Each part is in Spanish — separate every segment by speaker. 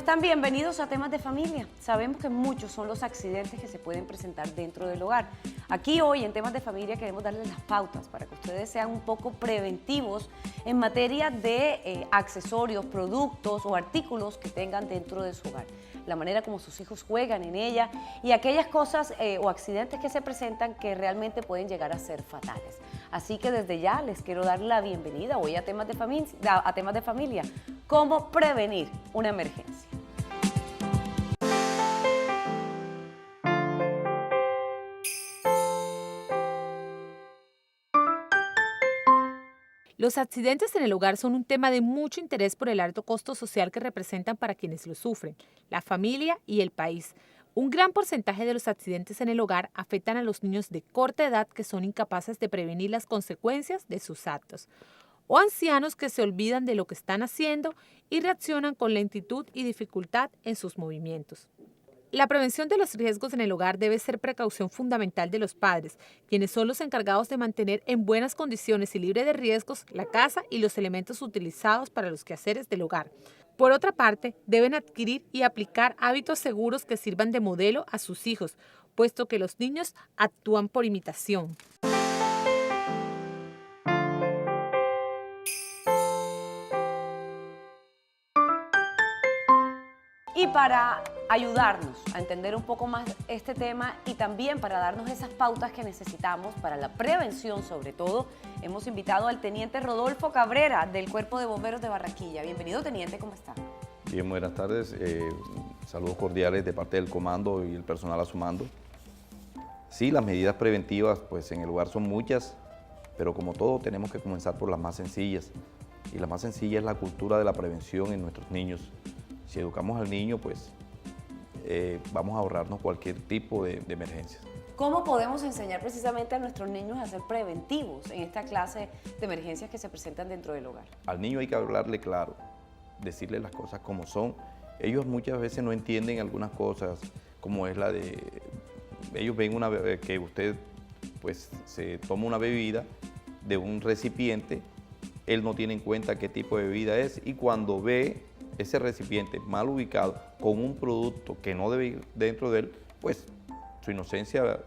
Speaker 1: están? Bienvenidos a Temas de Familia. Sabemos que muchos son los accidentes que se pueden presentar dentro del hogar. Aquí hoy en Temas de Familia queremos darles las pautas para que ustedes sean un poco preventivos en materia de accesorios, productos o artículos que tengan dentro de su hogar. La manera como sus hijos juegan en ella y aquellas cosas o accidentes que se presentan que realmente pueden llegar a ser fatales. Así que desde ya les quiero dar la bienvenida hoy a Temas de Familia. ¿Cómo prevenir una emergencia?
Speaker 2: Los accidentes en el hogar son un tema de mucho interés por el alto costo social que representan para quienes los sufren, la familia y el país. Un gran porcentaje de los accidentes en el hogar afectan a los niños de corta edad que son incapaces de prevenir las consecuencias de sus actos, o ancianos que se olvidan de lo que están haciendo y reaccionan con lentitud y dificultad en sus movimientos. La prevención de los riesgos en el hogar debe ser precaución fundamental de los padres, quienes son los encargados de mantener en buenas condiciones y libre de riesgos la casa y los elementos utilizados para los quehaceres del hogar. Por otra parte, deben adquirir y aplicar hábitos seguros que sirvan de modelo a sus hijos, puesto que los niños actúan por imitación.
Speaker 1: Y para ayudarnos a entender un poco más este tema y también para darnos esas pautas que necesitamos para la prevención sobre todo, hemos invitado al Teniente Rodolfo Cabrera del Cuerpo de Bomberos de Barranquilla. Bienvenido, Teniente, ¿cómo está?
Speaker 3: Bien, buenas tardes. Saludos cordiales de parte del comando y el personal a su mando. Sí, las medidas preventivas pues en el hogar son muchas, pero como todo tenemos que comenzar por las más sencillas. Y la más sencilla es la cultura de la prevención en nuestros niños. Si educamos al niño, pues vamos a ahorrarnos cualquier tipo de emergencia.
Speaker 1: ¿Cómo podemos enseñar precisamente a nuestros niños a ser preventivos en esta clase de emergencias que se presentan dentro del hogar?
Speaker 3: Al niño hay que hablarle claro, decirle las cosas como son. Ellos muchas veces no entienden algunas cosas, como es la de... Ellos ven que usted pues se toma una bebida de un recipiente, él no tiene en cuenta qué tipo de bebida es y cuando ve ese recipiente mal ubicado con un producto que no debe ir dentro de él, pues su inocencia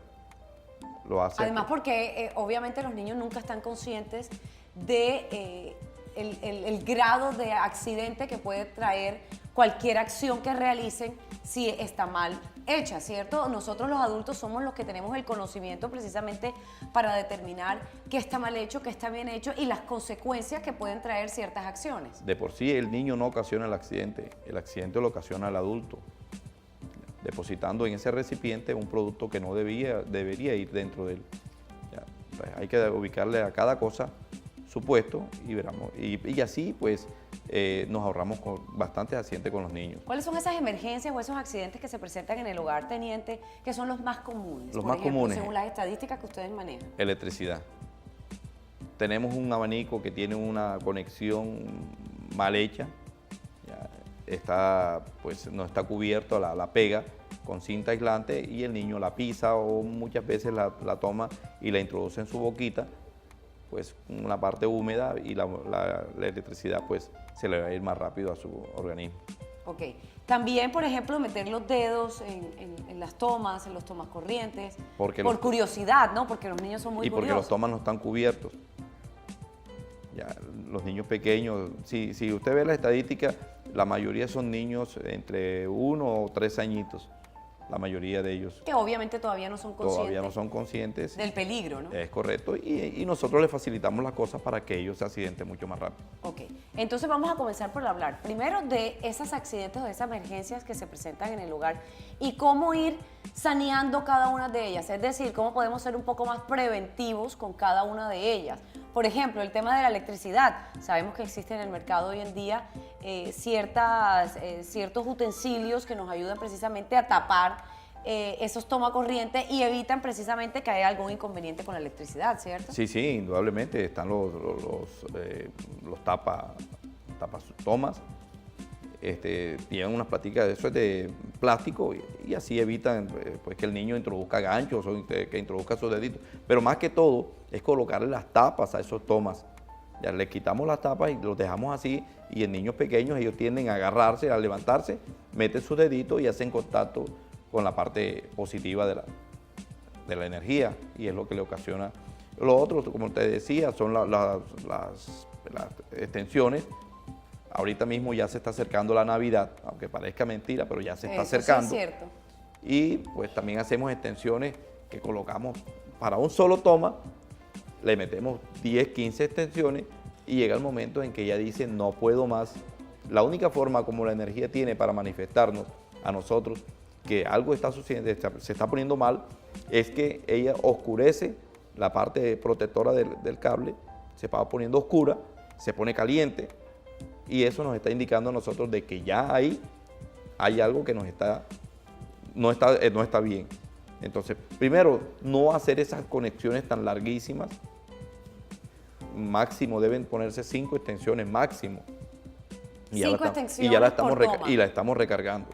Speaker 3: lo hace.
Speaker 1: Además porque obviamente los niños nunca están conscientes de el grado de accidente que puede traer cualquier acción que realicen si está mal hecha, ¿cierto? Nosotros los adultos somos los que tenemos el conocimiento precisamente para determinar qué está mal hecho, qué está bien hecho y las consecuencias que pueden traer ciertas acciones.
Speaker 3: De por sí el niño no ocasiona el accidente lo ocasiona el adulto, depositando en ese recipiente un producto que no debería ir dentro de él. Ya, pues hay que ubicarle a cada cosa su puesto y veramos. Y así pues nos ahorramos bastantes accidentes con los niños.
Speaker 1: ¿Cuáles son esas emergencias o esos accidentes que se presentan en el hogar, Teniente, que son los más comunes?
Speaker 3: Los más comunes,
Speaker 1: según las estadísticas que ustedes manejan.
Speaker 3: Electricidad. Tenemos un abanico que tiene una conexión mal hecha, ya no está cubierto, la pega con cinta aislante y el niño la pisa o muchas veces la toma y la introduce en su boquita, pues una parte húmeda y la electricidad pues se le va a ir más rápido a su organismo.
Speaker 1: Ok. También, por ejemplo, meter los dedos en las tomas, en los tomas corrientes, por curiosidad, ¿no? Porque los niños son muy curiosos.
Speaker 3: Y porque los tomas no están cubiertos. Ya, los niños pequeños, si usted ve la estadística, la mayoría son niños entre 1 o 3 añitos. La mayoría de ellos.
Speaker 1: Que obviamente todavía no son conscientes.
Speaker 3: Todavía no son conscientes.
Speaker 1: Del peligro, ¿no?
Speaker 3: Es correcto. Y nosotros les facilitamos las cosas para que ellos se accidenten mucho más rápido.
Speaker 1: Ok. Entonces vamos a comenzar por hablar primero de esos accidentes o de esas emergencias que se presentan en el hogar y cómo ir saneando cada una de ellas. Es decir, cómo podemos ser un poco más preventivos con cada una de ellas. Por ejemplo, el tema de la electricidad. Sabemos que existen en el mercado hoy en día ciertos utensilios que nos ayudan precisamente a tapar esos tomacorrientes y evitan precisamente que haya algún inconveniente con la electricidad, ¿cierto?
Speaker 3: Sí, indudablemente están los tomas, tienen unas platicas de eso de plástico y así evitan pues, que el niño introduzca ganchos o que introduzca sus deditos. Pero más que todo es colocarle las tapas a esos tomas Ya le quitamos las tapas y los dejamos así, y en niños pequeños ellos tienden a agarrarse, a levantarse, meten sus deditos y hacen contacto con la parte positiva de la energía, y es lo que le ocasiona. Lo otro, como te decía, son las extensiones. Ahorita mismo ya se está acercando la Navidad, aunque parezca mentira, pero ya se está acercando.
Speaker 1: Sí, es cierto.
Speaker 3: Y pues también hacemos extensiones que colocamos para un solo toma, le metemos 10, 15 extensiones y llega el momento en que ella dice no puedo más. La única forma como la energía tiene para manifestarnos a nosotros que algo está sucediendo, se está poniendo mal, es que ella oscurece la parte protectora del cable, se va poniendo oscura, se pone caliente, y eso nos está indicando a nosotros de que ya ahí hay algo que no está bien. Entonces, primero, no hacer esas conexiones tan larguísimas. Máximo deben ponerse 5 extensiones, máximo. Y
Speaker 1: 5 extensiones
Speaker 3: y la estamos recargando.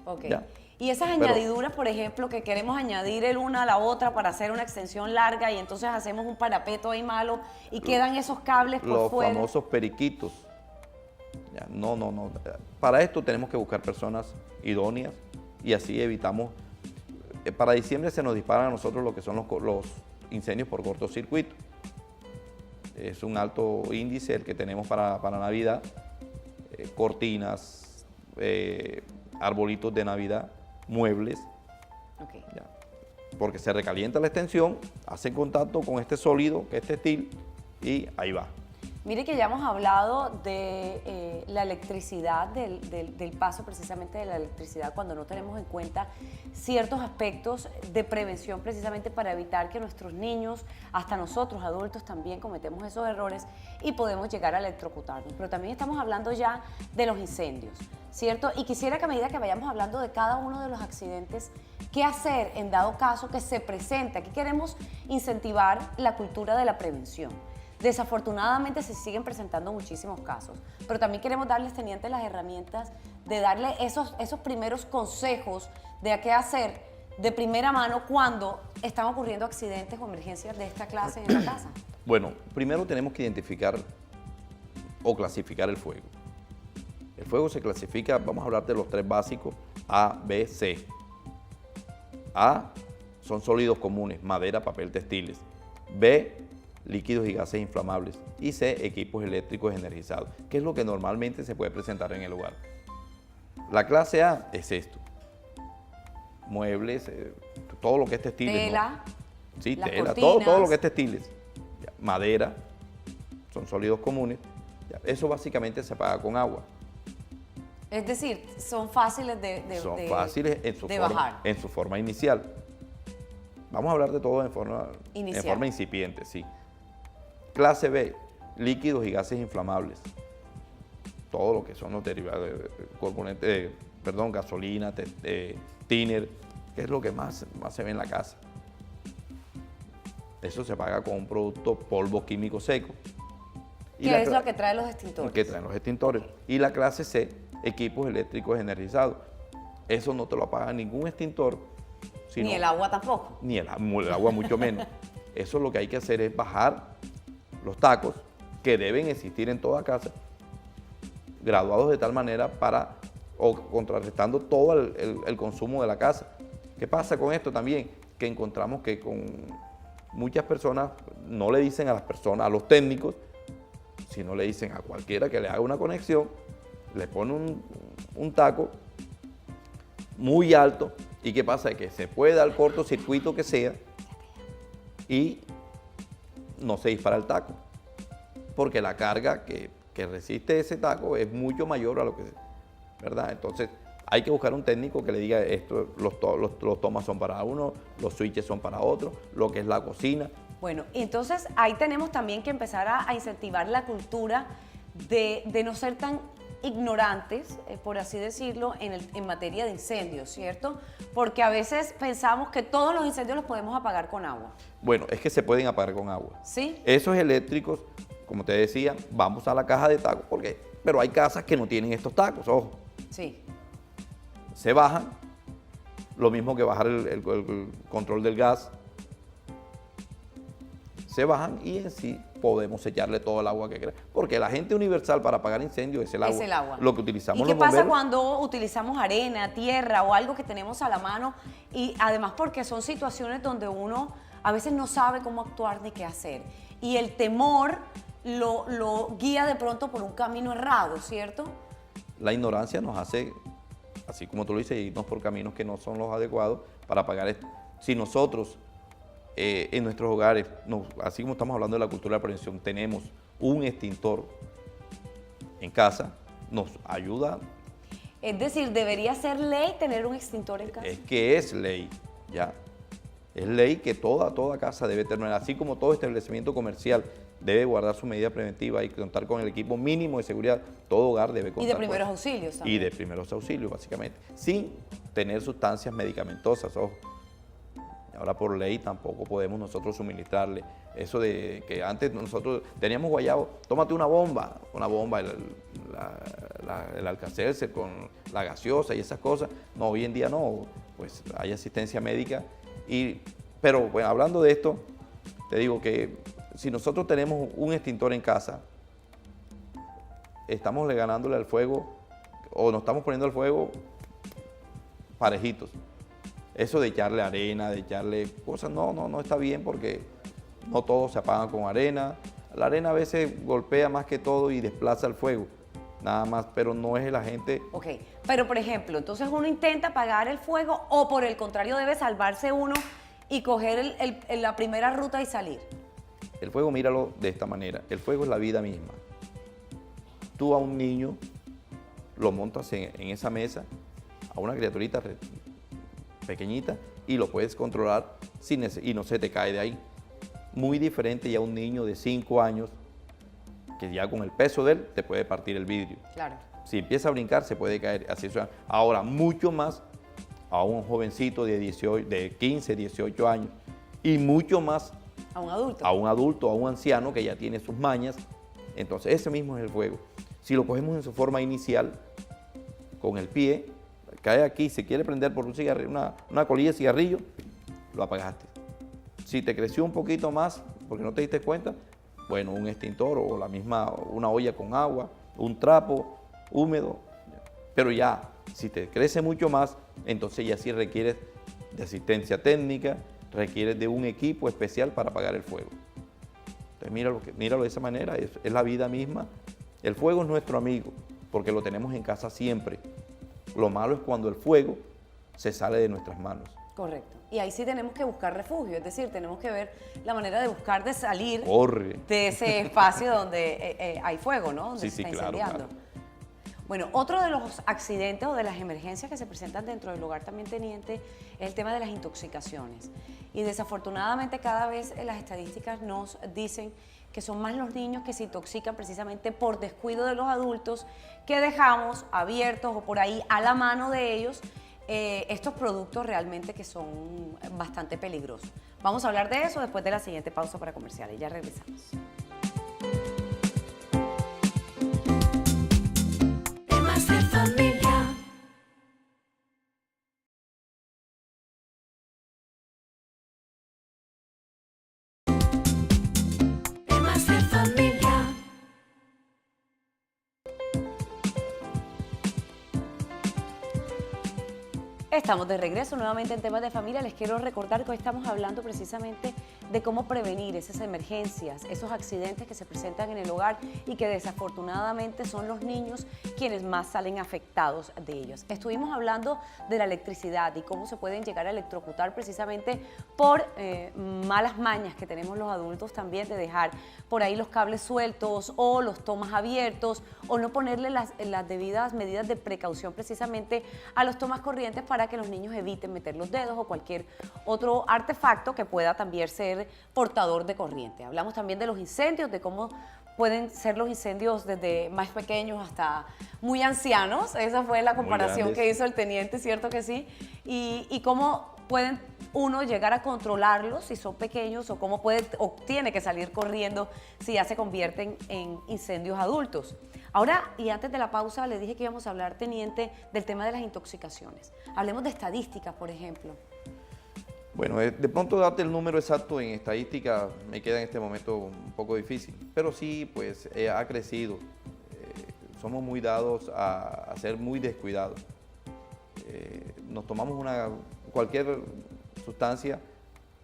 Speaker 1: Ok.
Speaker 3: ¿Ya?
Speaker 1: Y esas añadiduras, por ejemplo, que queremos añadir el una a la otra para hacer una extensión larga y entonces hacemos un parapeto ahí malo y quedan esos cables por
Speaker 3: Los
Speaker 1: fuera.
Speaker 3: famosos periquitos. Ya, no. Para esto tenemos que buscar personas idóneas y así evitamos. Para diciembre se nos disparan a nosotros lo que son los incendios por cortocircuito. Es un alto índice el que tenemos para Navidad. Cortinas, arbolitos de Navidad, muebles.
Speaker 1: Okay.
Speaker 3: Ya. Porque se recalienta la extensión, hace contacto con este sólido, que es textil, y ahí va.
Speaker 1: Mire que ya hemos hablado de la electricidad, del paso precisamente de la electricidad cuando no tenemos en cuenta ciertos aspectos de prevención precisamente para evitar que nuestros niños, hasta nosotros adultos también cometemos esos errores y podemos llegar a electrocutarnos. Pero también estamos hablando ya de los incendios, ¿cierto? Y quisiera que a medida que vayamos hablando de cada uno de los accidentes, ¿qué hacer en dado caso que se presente? Aquí queremos incentivar la cultura de la prevención. Desafortunadamente se siguen presentando muchísimos casos, pero también queremos darles, tenientes, las herramientas de darle esos primeros consejos de qué hacer de primera mano cuando están ocurriendo accidentes o emergencias de esta clase en la casa.
Speaker 3: Bueno, primero tenemos que identificar o clasificar el fuego. El fuego se clasifica, vamos a hablar de los 3 básicos, A, B, C. A son sólidos comunes, madera, papel, textiles. B, líquidos y gases inflamables. Y C, equipos eléctricos energizados, que es lo que normalmente se puede presentar en el hogar. La clase A es esto: muebles, todo lo que es textiles.
Speaker 1: Tela,
Speaker 3: ¿no? Sí,
Speaker 1: las
Speaker 3: tela,
Speaker 1: cortinas.
Speaker 3: todo lo que es textiles. Ya, madera, son sólidos comunes. Ya, eso básicamente se apaga con agua.
Speaker 1: Es decir, son fáciles
Speaker 3: Son fáciles
Speaker 1: bajar.
Speaker 3: en su forma inicial. Vamos a hablar de todo en forma incipiente, sí. Clase B, líquidos y gases inflamables. Todo lo que son los derivados de componentes, gasolina, thinner, que es lo que más se ve en la casa. Eso se apaga con un producto polvo químico seco.
Speaker 1: ¿Qué es lo que trae los extintores?
Speaker 3: Que traen los extintores. Y la clase C, equipos eléctricos energizados. Eso no te lo apaga ningún extintor.
Speaker 1: Ni el agua tampoco.
Speaker 3: Ni el agua mucho menos. Eso lo que hay que hacer es bajar los tacos que deben existir en toda casa, graduados de tal manera contrarrestando todo el consumo de la casa. ¿Qué pasa con esto también? Que encontramos que con muchas personas no le dicen a las personas, a los técnicos, sino le dicen a cualquiera que le haga una conexión, le pone un taco muy alto. ¿Y qué pasa? Que se puede dar el cortocircuito que sea y no se dispara el taco, porque la carga que resiste ese taco es mucho mayor a lo que, ¿verdad? Entonces hay que buscar un técnico que le diga esto, los tomas son para uno, los switches son para otro, lo que es la cocina.
Speaker 1: Bueno, entonces ahí tenemos también que empezar a incentivar la cultura de no ser tan ignorantes, por así decirlo, en materia de incendios, ¿cierto? Porque a veces pensamos que todos los incendios los podemos apagar con agua.
Speaker 3: Bueno, es que se pueden apagar con agua.
Speaker 1: ¿Sí?
Speaker 3: Esos eléctricos, como te decía, vamos a la caja de tacos, pero hay casas que no tienen estos tacos, ojo.
Speaker 1: Sí.
Speaker 3: Se bajan, lo mismo que bajar el control del gas. se bajan y en sí podemos echarle todo el agua que queramos. Porque el agente universal para apagar incendios es el agua.
Speaker 1: Es el agua.
Speaker 3: Lo que utilizamos
Speaker 1: ¿Y qué
Speaker 3: los
Speaker 1: pasa
Speaker 3: bomberos,
Speaker 1: cuando utilizamos arena, tierra o algo que tenemos a la mano? Y además porque son situaciones donde uno a veces no sabe cómo actuar ni qué hacer. Y el temor lo guía de pronto por un camino errado, ¿cierto?
Speaker 3: la ignorancia nos hace, así como tú lo dices, irnos por caminos que no son los adecuados para apagar esto. Si nosotros en nuestros hogares, así como estamos hablando de la cultura de la prevención, tenemos un extintor en casa, nos ayuda.
Speaker 1: Es decir, debería ser ley tener un extintor en casa.
Speaker 3: Es que es ley, ya. Es ley que toda casa debe tener, así como todo establecimiento comercial debe guardar su medida preventiva y contar con el equipo mínimo de seguridad, todo hogar debe contar
Speaker 1: Y de
Speaker 3: con
Speaker 1: primeros
Speaker 3: eso.
Speaker 1: auxilios también.
Speaker 3: Y de primeros auxilios, básicamente, sin tener sustancias medicamentosas, ojo. Ahora por ley tampoco podemos nosotros suministrarle eso de que antes nosotros teníamos guayabo, tómate una bomba, el Alka-Seltzer con la gaseosa y esas cosas. No, hoy en día no, pues hay asistencia médica. Pero bueno, hablando de esto, te digo que si nosotros tenemos un extintor en casa, estamos ganándole al fuego o nos estamos poniendo al fuego parejitos. Eso de echarle arena, de echarle cosas, no está bien porque no todo se apaga con arena. La arena a veces golpea más que todo y desplaza el fuego, nada más, pero no es el agente.
Speaker 1: Ok, pero por ejemplo, entonces uno intenta apagar el fuego o por el contrario debe salvarse uno y coger la primera ruta y salir.
Speaker 3: El fuego, míralo de esta manera, el fuego es la vida misma. Tú a un niño lo montas en esa mesa, a una criaturita pequeñita, y lo puedes controlar y no se te cae de ahí. Muy diferente ya un niño de 5 años, que ya con el peso de él te puede partir el vidrio.
Speaker 1: Claro.
Speaker 3: Si empieza a brincar se puede caer. Así es. Ahora, mucho más a un jovencito de 15, 18 años y mucho más
Speaker 1: A un adulto.
Speaker 3: a un adulto, a un anciano que ya tiene sus mañas. Entonces, ese mismo es el fuego. Si lo cogemos en su forma inicial, con el pie, cae aquí, se quiere prender por un cigarrillo, una colilla de cigarrillo, lo apagaste. Si te creció un poquito más, porque no te diste cuenta, bueno, un extintor o una olla con agua, un trapo húmedo. Pero ya, si te crece mucho más, entonces ya sí requieres de asistencia técnica, requieres de un equipo especial para apagar el fuego. Entonces míralo de esa manera, es la vida misma. El fuego es nuestro amigo, porque lo tenemos en casa siempre. Lo malo es cuando el fuego se sale de nuestras manos.
Speaker 1: Correcto. Y ahí sí tenemos que buscar refugio, es decir, tenemos que ver la manera de buscar de salir
Speaker 3: Corre.
Speaker 1: de ese espacio donde hay fuego, ¿no? Donde
Speaker 3: Sí,
Speaker 1: se
Speaker 3: sí,
Speaker 1: está
Speaker 3: claro,
Speaker 1: incendiando.
Speaker 3: claro.
Speaker 1: Bueno, otro de los accidentes o de las emergencias que se presentan dentro del hogar también, teniente, es el tema de las intoxicaciones. Y desafortunadamente cada vez las estadísticas nos dicen que son más los niños que se intoxican precisamente por descuido de los adultos que dejamos abiertos o por ahí a la mano de ellos estos productos realmente que son bastante peligrosos. Vamos a hablar de eso después de la siguiente pausa para comerciales. Ya regresamos.
Speaker 4: Temas de familia. Temas de familia.
Speaker 1: Estamos de regreso nuevamente en temas de familia. Les quiero recordar que hoy estamos hablando precisamente de cómo prevenir esas emergencias, esos accidentes que se presentan en el hogar y que desafortunadamente son los niños quienes más salen afectados de ellos. Estuvimos hablando de la electricidad y cómo se pueden llegar a electrocutar precisamente por malas mañas que tenemos los adultos también de dejar por ahí los cables sueltos o los tomas abiertos o no ponerle las debidas medidas de precaución precisamente a los tomas corrientes para que los niños eviten meter los dedos o cualquier otro artefacto que pueda también ser portador de corriente. Hablamos también de los incendios, de cómo pueden ser los incendios desde más pequeños hasta muy ancianos. Esa fue la comparación que hizo el teniente, ¿cierto que sí? Y cómo pueden uno llegar a controlarlos si son pequeños o cómo puede o tiene que salir corriendo si ya se convierten en incendios adultos. Ahora, y antes de la pausa, les dije que íbamos a hablar, teniente, del tema de las intoxicaciones. Hablemos de estadísticas, por ejemplo.
Speaker 3: Bueno, de pronto darte el número exacto en estadística me queda en este momento un poco difícil, pero sí, pues ha crecido. Somos muy dados a ser muy descuidados. Nos tomamos cualquier sustancia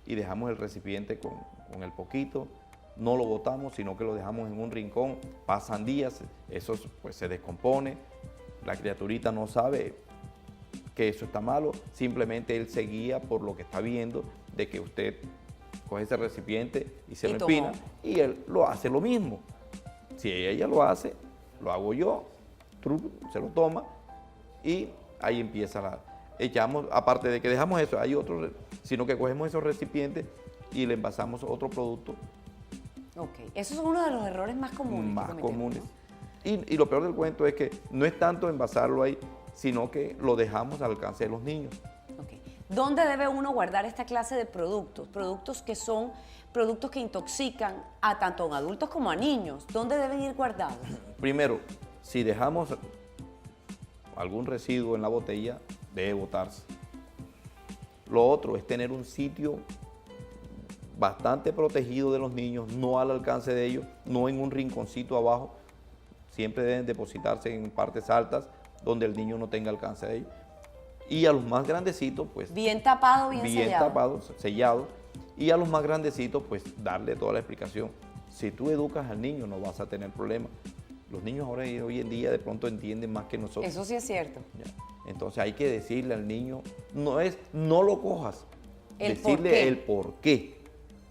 Speaker 3: y dejamos el recipiente con el poquito, no lo botamos, sino que lo dejamos en un rincón, pasan días, eso pues se descompone, la criaturita no sabe que eso está malo, simplemente él se guía por lo que está viendo, de que usted coge ese recipiente y se lo empina, y él lo hace lo mismo. Si ella lo hace, lo hago yo, se lo toma y ahí empieza echamos, aparte de que dejamos eso, hay otro, sino que cogemos esos recipientes y le envasamos otro producto.
Speaker 1: Ok, esos son uno de los errores más comunes.
Speaker 3: Más comunes. Y lo peor del cuento es que no es tanto envasarlo ahí, sino que lo dejamos al alcance de los niños.
Speaker 1: Okay. ¿Dónde debe uno guardar esta clase de productos? Productos que son productos que intoxican a tanto a adultos como a niños. ¿Dónde deben ir guardados?
Speaker 3: Primero, si dejamos algún residuo en la botella, debe botarse. Lo otro es tener un sitio bastante protegido de los niños, no al alcance de ellos, no en un rinconcito abajo. Siempre deben depositarse en partes altas donde el niño no tenga alcance de ellos. Y a los más grandecitos, pues...
Speaker 1: Bien tapado, bien sellado.
Speaker 3: Bien tapado, sellado. Y a los más grandecitos, pues darle toda la explicación. Si tú educas al niño, no vas a tener problemas. Los niños ahora hoy en día de pronto entienden más que nosotros.
Speaker 1: Eso sí es cierto.
Speaker 3: Ya. Entonces hay que decirle al niño, no lo cojas, decirle el por qué.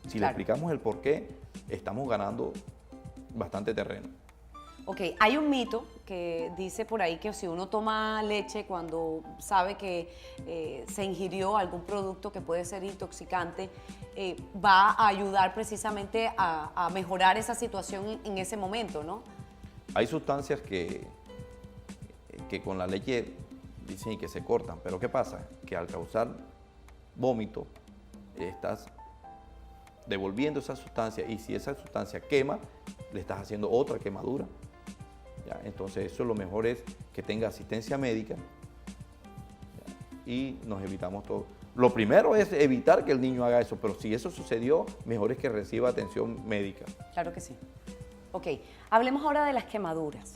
Speaker 3: Si le explicamos el por qué, estamos ganando bastante terreno.
Speaker 1: Ok, hay un mito que dice por ahí que si uno toma leche cuando sabe que se ingirió algún producto que puede ser intoxicante, va a ayudar precisamente a mejorar esa situación en ese momento, ¿no?
Speaker 3: Hay sustancias que con la leche dicen que se cortan, pero ¿qué pasa? Que al causar vómito, estás devolviendo esa sustancia y si esa sustancia quema, le estás haciendo otra quemadura. ¿Ya? Entonces eso lo mejor es que tenga asistencia médica, ¿ya? Y nos evitamos todo. Lo primero es evitar que el niño haga eso, pero si eso sucedió, mejor es que reciba atención médica.
Speaker 1: Claro que sí. Ok, hablemos ahora de las quemaduras.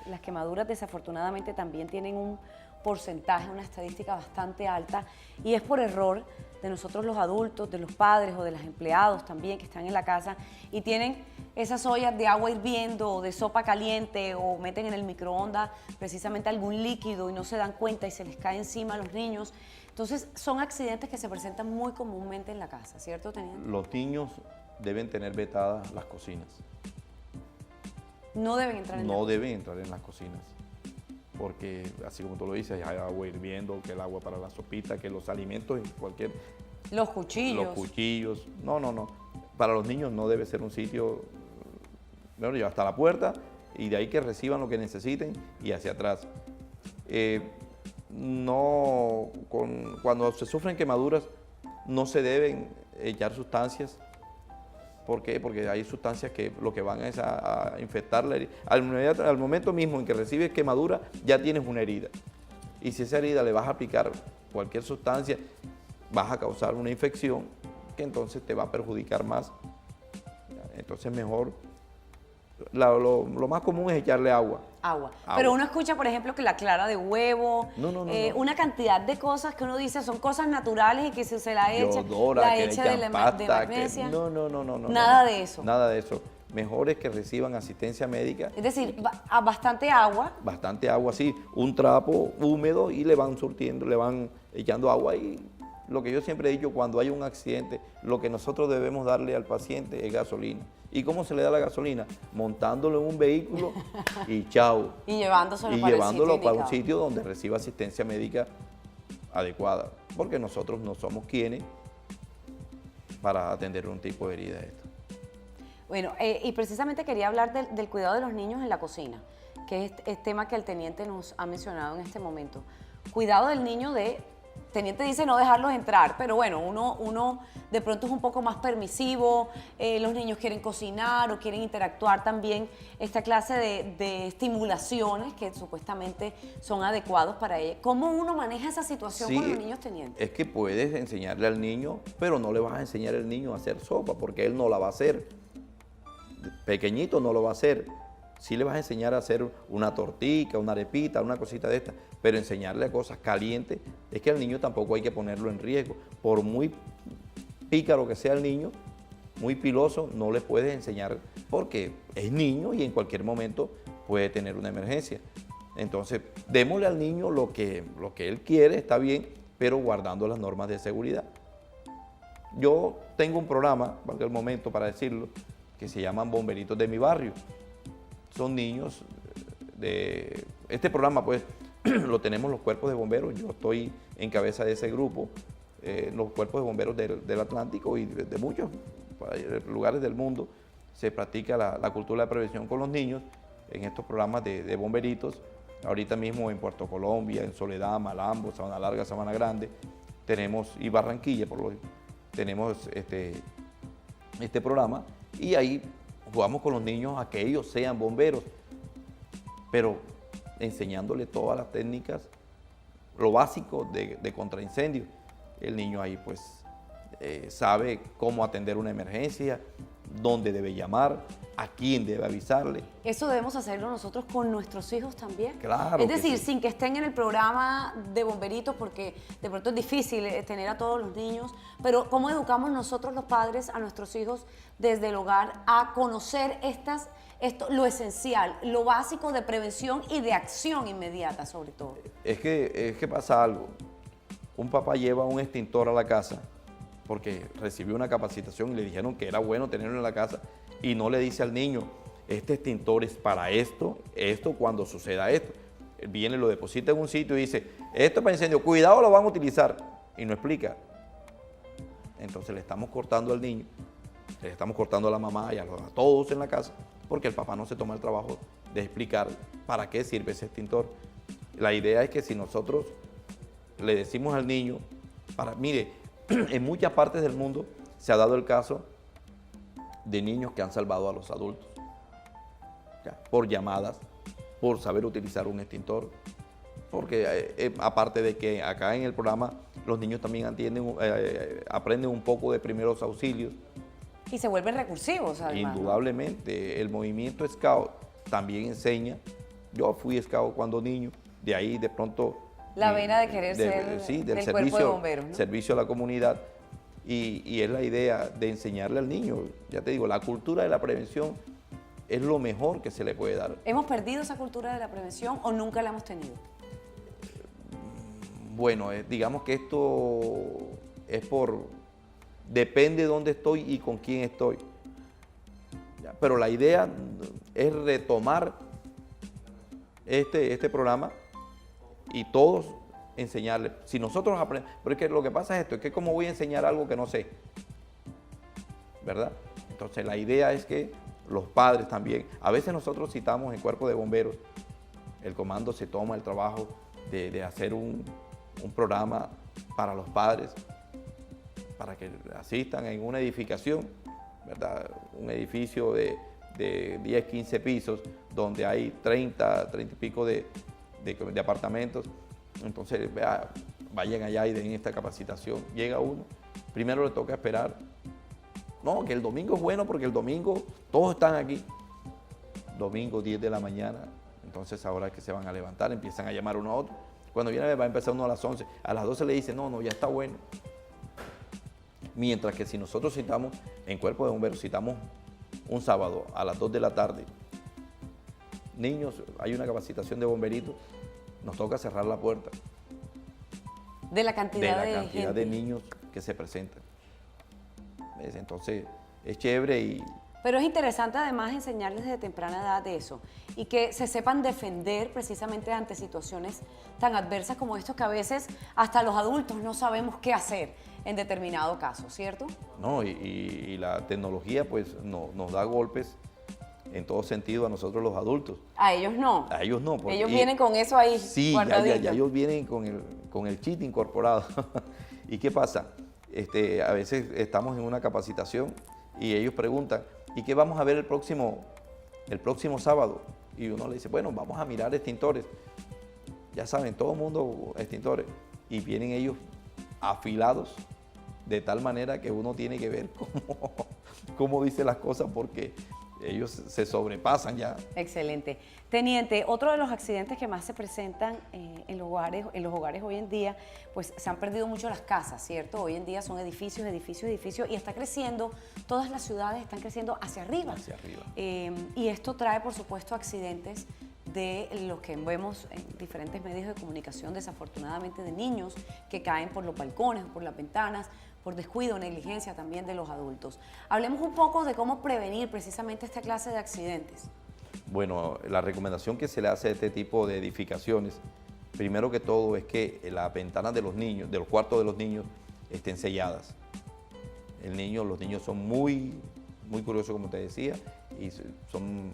Speaker 1: Las quemaduras desafortunadamente también tienen un porcentaje, una estadística bastante alta y es por error de nosotros los adultos, de los padres o de los empleados también que están en la casa y tienen esas ollas de agua hirviendo o de sopa caliente o meten en el microondas precisamente algún líquido y no se dan cuenta y se les cae encima a los niños. Entonces son accidentes que se presentan muy comúnmente en la casa, ¿cierto, teniente?
Speaker 3: Los niños deben tener vetadas las cocinas.
Speaker 1: No deben entrar en
Speaker 3: No deben entrar en las cocinas, porque así como tú lo dices, hay agua hirviendo, que el agua para la sopita, que los alimentos en cualquier...
Speaker 1: Los cuchillos.
Speaker 3: Los cuchillos. No. Para los niños no debe ser un sitio, mejor dicho, hasta la puerta y de ahí que reciban lo que necesiten y hacia atrás. Cuando se sufren quemaduras no se deben echar sustancias. ¿Por qué? Porque hay sustancias que lo que van es a infectar la herida. Al momento mismo en que recibes quemadura, ya tienes una herida. Y si esa herida le vas a aplicar cualquier sustancia, vas a causar una infección que entonces te va a perjudicar más. Entonces mejor, lo más común es echarle agua.
Speaker 1: Agua. Pero uno escucha, por ejemplo, que la clara de huevo,
Speaker 3: no.
Speaker 1: una cantidad de cosas que uno dice son cosas naturales y que si se la echa,
Speaker 3: Yodora,
Speaker 1: la
Speaker 3: que
Speaker 1: echa
Speaker 3: le
Speaker 1: de
Speaker 3: echan
Speaker 1: la
Speaker 3: pasta,
Speaker 1: magnesia.
Speaker 3: No.
Speaker 1: Nada de eso.
Speaker 3: Nada de eso. Mejor es que reciban asistencia médica.
Speaker 1: Es decir, bastante agua.
Speaker 3: Bastante agua, sí. Un trapo húmedo y le van surtiendo, le van echando agua y lo que yo siempre he dicho, cuando hay un accidente, lo que nosotros debemos darle al paciente es gasolina. ¿Y cómo se le da la gasolina? Montándolo en un vehículo y chao.
Speaker 1: Y llevándolo
Speaker 3: para un sitio donde reciba asistencia médica adecuada. Porque nosotros no somos quienes para atender un tipo de herida de esta.
Speaker 1: Bueno, y precisamente quería hablar del cuidado de los niños en la cocina, que es el tema que el teniente nos ha mencionado en este momento. Cuidado del niño de teniente dice no dejarlos entrar, pero bueno, uno de pronto es un poco más permisivo, los niños quieren cocinar o quieren interactuar también, esta clase de estimulaciones que supuestamente son adecuados para ellos. ¿Cómo uno maneja esa situación
Speaker 3: Sí,
Speaker 1: con los niños tenientes?
Speaker 3: es que puedes enseñarle al niño, pero no le vas a enseñar al niño a hacer sopa, porque él no la va a hacer. Pequeñito no lo va a hacer. Sí le vas a enseñar a hacer una tortica, una arepita, una cosita de esta, pero enseñarle a cosas calientes, es que al niño tampoco hay que ponerlo en riesgo. Por muy pícaro que sea el niño, muy piloso, no le puedes enseñar porque es niño y en cualquier momento puede tener una emergencia. Entonces, démosle al niño lo que él quiere, está bien, pero guardando las normas de seguridad. Yo tengo un programa, valga el momento para decirlo, que se llaman Bomberitos de mi barrio. Son niños de... Este programa, pues, lo tenemos los cuerpos de bomberos. Yo estoy en cabeza de ese grupo, los cuerpos de bomberos del Atlántico y de muchos lugares del mundo. Se practica la cultura de prevención con los niños en estos programas de bomberitos. Ahorita mismo en Puerto Colombia, en Soledad, Malambo, Sabana Larga, Sabana Grande, tenemos, y Barranquilla, tenemos este programa, y ahí jugamos con los niños a que ellos sean bomberos, pero enseñándoles todas las técnicas, lo básico de contraincendio. El niño ahí pues sabe cómo atender una emergencia, dónde debe llamar, a quién debe avisarle.
Speaker 1: Eso debemos hacerlo nosotros con nuestros hijos también.
Speaker 3: Claro
Speaker 1: Es
Speaker 3: que
Speaker 1: decir,
Speaker 3: sí.
Speaker 1: sin que estén en el programa de bomberitos, porque de pronto es difícil tener a todos los niños, pero ¿cómo educamos nosotros los padres a nuestros hijos desde el hogar a conocer lo esencial, lo básico de prevención y de acción inmediata sobre todo?
Speaker 3: Es que pasa algo. Un papá lleva un extintor a la casa porque recibió una capacitación y le dijeron que era bueno tenerlo en la casa y no le dice al niño, este extintor es para esto cuando suceda esto. Él viene, lo deposita en un sitio y dice, esto es para incendio, cuidado, lo van a utilizar. Y no explica. Entonces le estamos cortando al niño, le estamos cortando a la mamá y a todos en la casa porque el papá no se toma el trabajo de explicar para qué sirve ese extintor. La idea es que si nosotros le decimos al niño, mire, en muchas partes del mundo se ha dado el caso de niños que han salvado a los adultos, ya, por llamadas, por saber utilizar un extintor, porque aparte de que acá en el programa los niños también aprenden un poco de primeros auxilios.
Speaker 1: Y se vuelven recursivos, además.
Speaker 3: Indudablemente, el movimiento Scout también enseña. Yo fui Scout cuando niño, de ahí de pronto...
Speaker 1: La vena de querer ser del cuerpo de bomberos, ¿no?
Speaker 3: Servicio a la comunidad. Y es la idea de enseñarle al niño, ya te digo, la cultura de la prevención es lo mejor que se le puede dar.
Speaker 1: ¿Hemos perdido esa cultura de la prevención o nunca la hemos tenido?
Speaker 3: Bueno, digamos que esto es depende de dónde estoy y con quién estoy. Ya, pero la idea es retomar este programa y todos enseñarle. Si nosotros aprendemos, pero es que lo que pasa es esto, es que cómo voy a enseñar algo que no sé, ¿verdad? Entonces la idea es que los padres también, a veces nosotros citamos en Cuerpo de Bomberos, el comando se toma el trabajo de hacer un programa para los padres, para que asistan en una edificación, ¿verdad? Un edificio de 10, 15 pisos, donde hay 30 y pico de apartamentos. Entonces vayan allá y den esta capacitación. Llega uno, primero le toca esperar. No, que el domingo es bueno porque el domingo todos están aquí. Domingo 10 de la mañana, entonces ahora que se van a levantar, empiezan a llamar uno a otro. Cuando viene va a empezar uno a las 11, a las 12 le dice, no, ya está bueno. Mientras que si nosotros citamos en Cuerpo de Bomberos, citamos un sábado a las 2 de la tarde, niños, hay una capacitación de bomberitos, nos toca cerrar la puerta.
Speaker 1: De la cantidad
Speaker 3: de niños que se presentan. ¿Ves? Entonces, es chévere y...
Speaker 1: Pero es interesante además enseñarles desde temprana edad de eso y que se sepan defender precisamente ante situaciones tan adversas como estos que a veces hasta los adultos no sabemos qué hacer en determinado caso, ¿cierto?
Speaker 3: No, y la tecnología pues nos da golpes en todo sentido a nosotros los adultos.
Speaker 1: A ellos no.
Speaker 3: A ellos no.
Speaker 1: Ellos vienen con eso ahí
Speaker 3: Sí,
Speaker 1: guardadito.
Speaker 3: ya ellos vienen con el chip incorporado. ¿Y qué pasa? A veces estamos en una capacitación y ellos preguntan, ¿y qué vamos a ver el próximo sábado? Y uno le dice, bueno, vamos a mirar extintores. Ya saben, todo el mundo extintores. Y vienen ellos afilados de tal manera que uno tiene que ver cómo dice las cosas porque ellos se sobrepasan ya.
Speaker 1: Excelente. Teniente, otro de los accidentes que más se presentan en los hogares hoy en día, pues se han perdido mucho las casas, ¿cierto? Hoy en día son edificios, y está creciendo, todas las ciudades están creciendo hacia arriba.
Speaker 3: Hacia arriba.
Speaker 1: Y esto trae, por supuesto, accidentes de los que vemos en diferentes medios de comunicación, desafortunadamente, de niños que caen por los balcones, por las ventanas, por descuido, negligencia también de los adultos. Hablemos un poco de cómo prevenir precisamente esta clase de accidentes.
Speaker 3: Bueno, la recomendación que se le hace a este tipo de edificaciones, primero que todo, es que las ventanas de los niños, de los cuartos de los niños, estén selladas. Los niños son muy curiosos, como te decía, y son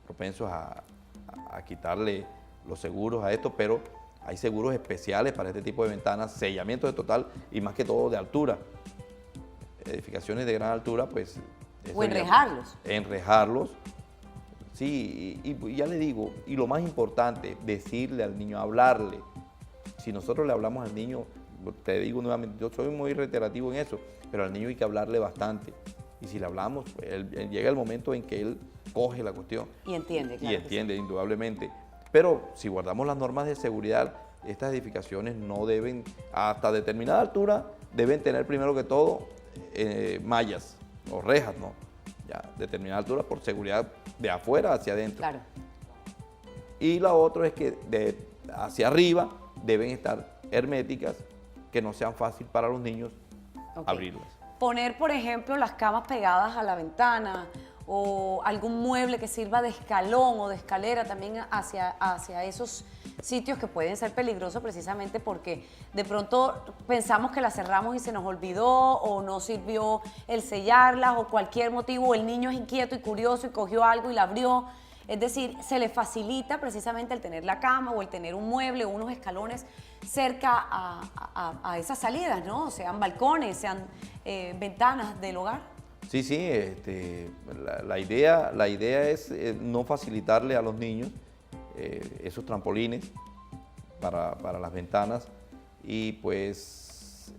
Speaker 3: propensos a quitarle los seguros a esto, pero hay seguros especiales para este tipo de ventanas, sellamiento de total y más que todo de altura. Edificaciones de gran altura, pues...
Speaker 1: O enrejarlos.
Speaker 3: Enrejarlos, sí, y ya le digo, y lo más importante, decirle al niño, hablarle. Si nosotros le hablamos al niño, te digo nuevamente, yo soy muy reiterativo en eso, pero al niño hay que hablarle bastante. Y si le hablamos, llega el momento en que él coge la cuestión.
Speaker 1: Y entiende, claro.
Speaker 3: Y entiende, indudablemente. Pero si guardamos las normas de seguridad, estas edificaciones no deben, hasta determinada altura, deben tener primero que todo mallas o rejas, ¿no? Ya, determinada altura por seguridad de afuera hacia adentro.
Speaker 1: Claro.
Speaker 3: Y la otra es que hacia arriba deben estar herméticas, que no sean fácil para los niños abrirlas.
Speaker 1: Poner, por ejemplo, las camas pegadas a la ventana o algún mueble que sirva de escalón o de escalera también hacia esos sitios que pueden ser peligrosos precisamente porque de pronto pensamos que las cerramos y se nos olvidó o no sirvió el sellarlas o cualquier motivo, o el niño es inquieto y curioso y cogió algo y la abrió. Es decir, se le facilita precisamente el tener la cama o el tener un mueble o unos escalones cerca a esas salidas, ¿no? Sean balcones, sean ventanas del hogar.
Speaker 3: Sí, la idea es no facilitarle a los niños esos trampolines para las ventanas y pues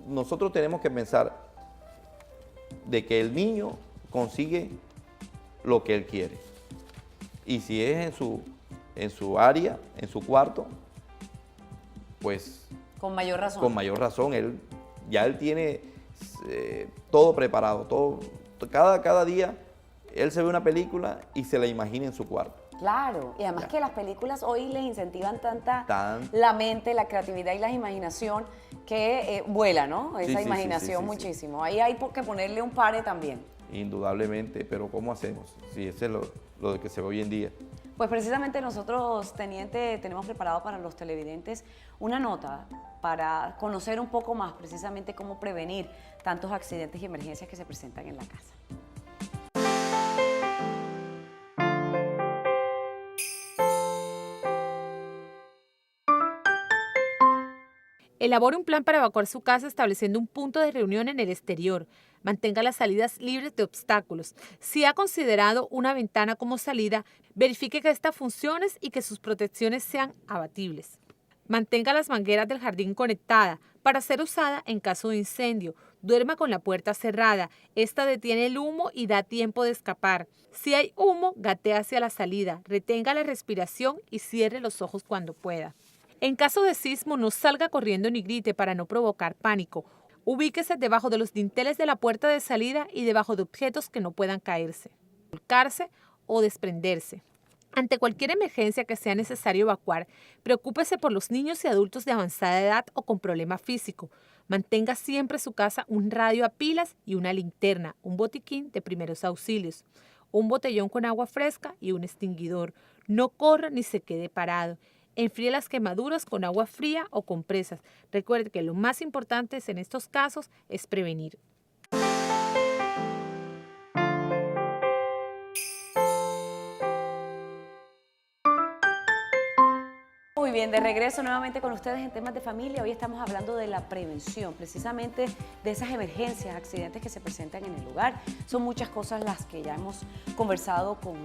Speaker 3: nosotros tenemos que pensar de que el niño consigue lo que él quiere y si es en su área, en su cuarto, pues
Speaker 1: con mayor razón.
Speaker 3: Con mayor razón, él tiene todo preparado, cada día él se ve una película y se la imagina en su cuarto.
Speaker 1: Claro, y además que las películas hoy les incentivan la mente, la creatividad y la imaginación que vuela, ¿no? Esa imaginación muchísimo. Sí. Ahí hay que ponerle un pare también.
Speaker 3: Indudablemente, pero ¿cómo hacemos? Sí, ese es lo que se ve hoy en día.
Speaker 1: Pues precisamente nosotros, Teniente, tenemos preparado para los televidentes una nota para conocer un poco más precisamente cómo prevenir tantos accidentes y emergencias que se presentan en la casa.
Speaker 2: Elabore un plan para evacuar su casa estableciendo un punto de reunión en el exterior. Mantenga las salidas libres de obstáculos. Si ha considerado una ventana como salida, verifique que esta funcione y que sus protecciones sean abatibles. Mantenga las mangueras del jardín conectadas para ser usada en caso de incendio. Duerma con la puerta cerrada. Esta detiene el humo y da tiempo de escapar. Si hay humo, gatee hacia la salida. Retenga la respiración y cierre los ojos cuando pueda. En caso de sismo, no salga corriendo ni grite para no provocar pánico. Ubíquese debajo de los dinteles de la puerta de salida y debajo de objetos que no puedan caerse, volcarse o desprenderse. Ante cualquier emergencia que sea necesario evacuar, preocúpese por los niños y adultos de avanzada edad o con problema físico. Mantenga siempre en su casa un radio a pilas y una linterna, un botiquín de primeros auxilios, un botellón con agua fresca y un extinguidor. No corra ni se quede parado. Enfríe las quemaduras con agua fría o compresas. Recuerde que lo más importante en estos casos es prevenir.
Speaker 1: bien, de regreso nuevamente con ustedes en temas de familia. Hoy estamos hablando de la prevención, precisamente de esas emergencias, accidentes que se presentan en el hogar. Son muchas cosas las que ya hemos conversado con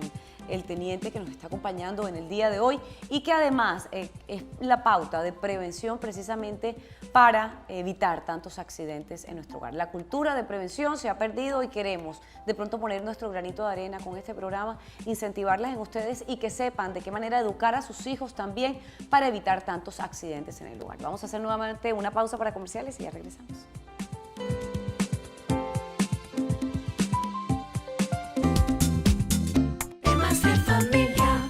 Speaker 1: el teniente que nos está acompañando en el día de hoy y que además es la pauta de prevención precisamente para evitar tantos accidentes en nuestro hogar. La cultura de prevención se ha perdido y queremos de pronto poner nuestro granito de arena con este programa, incentivarlas en ustedes y que sepan de qué manera educar a sus hijos también para evitar tantos accidentes en el hogar. Vamos a hacer nuevamente una pausa para comerciales y ya regresamos.
Speaker 4: Temas de familia.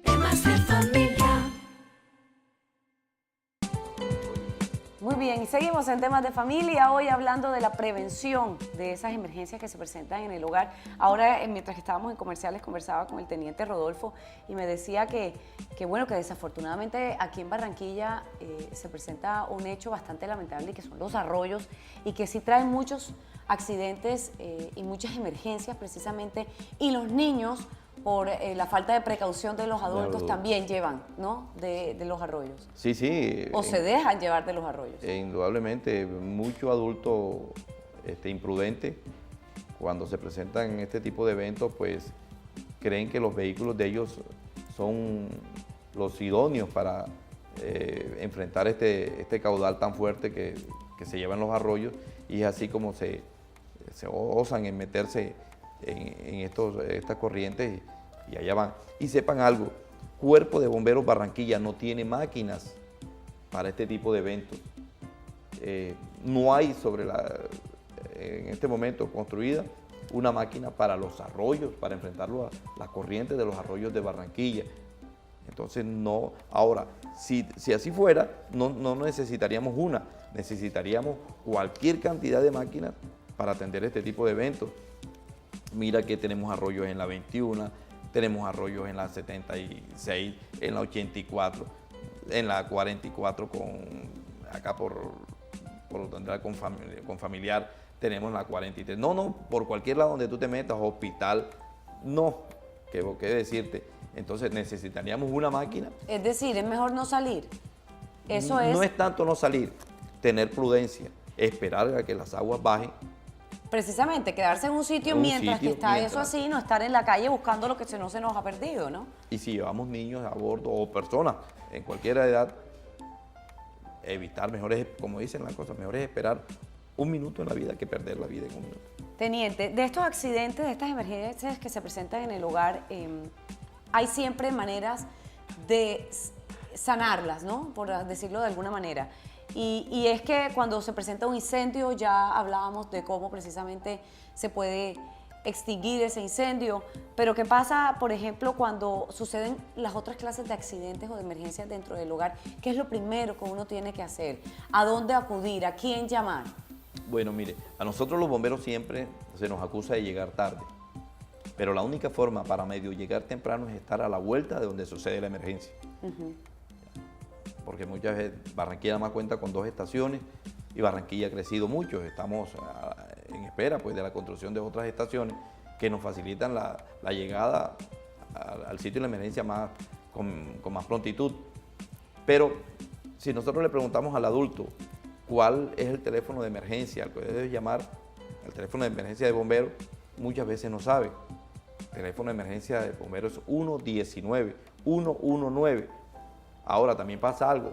Speaker 4: Temas de familia.
Speaker 1: Muy bien, y seguimos en temas de familia, hoy hablando de la prevención de esas emergencias que se presentan en el hogar. Ahora, mientras que estábamos en comerciales, conversaba con el teniente Rodolfo y me decía que bueno, que desafortunadamente aquí en Barranquilla se presenta un hecho bastante lamentable, que son los arroyos, y que sí traen muchos accidentes y muchas emergencias precisamente, y los niños, por la falta de precaución de los adultos, también llevan, ¿no?, de los arroyos.
Speaker 3: Sí, sí.
Speaker 1: O se dejan llevar de los arroyos.
Speaker 3: Indudablemente, mucho adulto imprudente, cuando se presentan en este tipo de eventos, pues creen que los vehículos de ellos son los idóneos para enfrentar este caudal tan fuerte que se llevan los arroyos, y es así como se osan en meterse en estas corrientes y allá van. Y sepan algo, Cuerpo de Bomberos Barranquilla no tiene máquinas para este tipo de eventos. No hay en este momento construida una máquina para los arroyos, para enfrentarlo a las corrientes de los arroyos de Barranquilla. Entonces no, ahora, si así fuera, no necesitaríamos una, necesitaríamos cualquier cantidad de máquinas para atender este tipo de eventos. Mira que tenemos arroyos en la 21, tenemos arroyos en la 76, en la 84, en la 44 acá por donde con familiar, tenemos la 43. No, por cualquier lado donde tú te metas, hospital, no, qué decirte. Entonces necesitaríamos una máquina.
Speaker 1: Es decir, es mejor no salir. Eso es.
Speaker 3: No es tanto no salir, tener prudencia, esperar a que las aguas bajen.
Speaker 1: Precisamente, quedarse en un sitio mientras que está eso así, no estar en la calle buscando lo que no se nos ha perdido, ¿no?
Speaker 3: Y si llevamos niños a bordo o personas en cualquier edad, evitar, como dicen las cosas, mejor es esperar un minuto en la vida que perder la vida en un minuto.
Speaker 1: Teniente, de estos accidentes, de estas emergencias que se presentan en el hogar, hay siempre maneras de sanarlas, ¿no?, por decirlo de alguna manera. Y es que cuando se presenta un incendio, ya hablábamos de cómo precisamente se puede extinguir ese incendio, pero ¿qué pasa, por ejemplo, cuando suceden las otras clases de accidentes o de emergencias dentro del hogar? ¿Qué es lo primero que uno tiene que hacer? ¿A dónde acudir? ¿A quién llamar?
Speaker 3: Bueno, mire, a nosotros los bomberos siempre se nos acusa de llegar tarde, pero la única forma para medio llegar temprano es estar a la vuelta de donde sucede la emergencia. Porque muchas veces Barranquilla nada más cuenta con 2 estaciones y Barranquilla ha crecido mucho. Estamos en espera pues, de la construcción de otras estaciones que nos facilitan la llegada al sitio de la emergencia con más prontitud. Pero si nosotros le preguntamos al adulto cuál es el teléfono de emergencia al que debe llamar, el teléfono de emergencia de bomberos, muchas veces no sabe. El teléfono de emergencia de bomberos es 119, 119. Ahora también pasa algo,